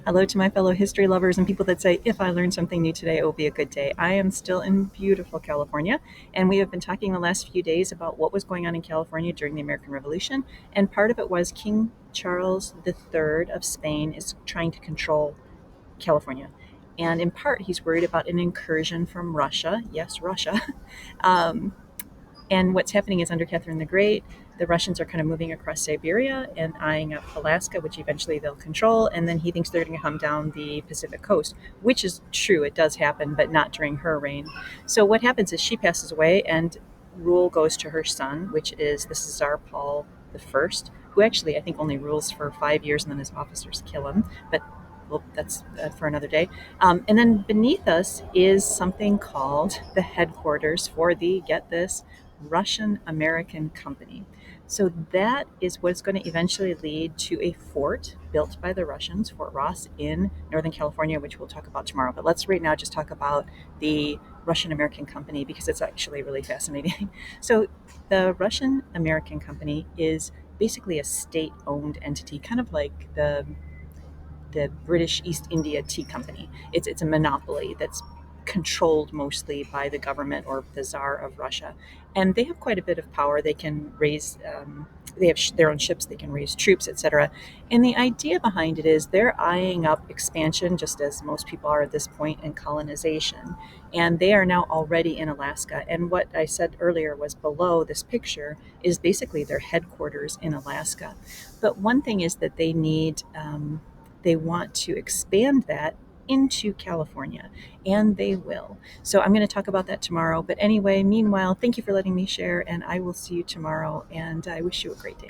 Hello to my fellow history lovers and people that say, if I learn something new today, it will be a good day. I am still in beautiful California, and we have been talking the last few days about what was going on in California during the American Revolution. And part of it was King Charles III of Spain is trying to control California. And in part, he's worried about an incursion from Russia. Yes, Russia. um, and what's happening is under Catherine the Great, the Russians are kind of moving across Siberia and eyeing up Alaska, which eventually they'll control. And then he thinks they're going to come down the Pacific coast, which is true. It does happen, but not during her reign. So what happens is she passes away and rule goes to her son, which is this is Tsar Paul I, who actually I think only rules for 5 years and then his officers kill him. But well, that's for another day. And then beneath us is something called the headquarters for the, get this, Russian American company. So that is what's going to eventually lead to a fort built by the Russians, Fort Ross in Northern California, which we'll talk about tomorrow. But let's right now just talk about the Russian American company because it's actually really fascinating. So the Russian American company is basically a state owned entity, kind of like the British East India Tea Company. It's a monopoly that's controlled mostly by the government or the Tsar of Russia, and they have quite a bit of power. They can raise. They have their own ships. They can raise troops, etc. And the idea behind it is they're eyeing up expansion, just as most people are at this point in colonization. And they are now already in Alaska. And what I said earlier was below this picture is basically their headquarters in Alaska. But one thing is that they want to expand that into California, and they will. So I'm going to talk about that tomorrow. But anyway, meanwhile, thank you for letting me share, and I will see you tomorrow, and I wish you a great day.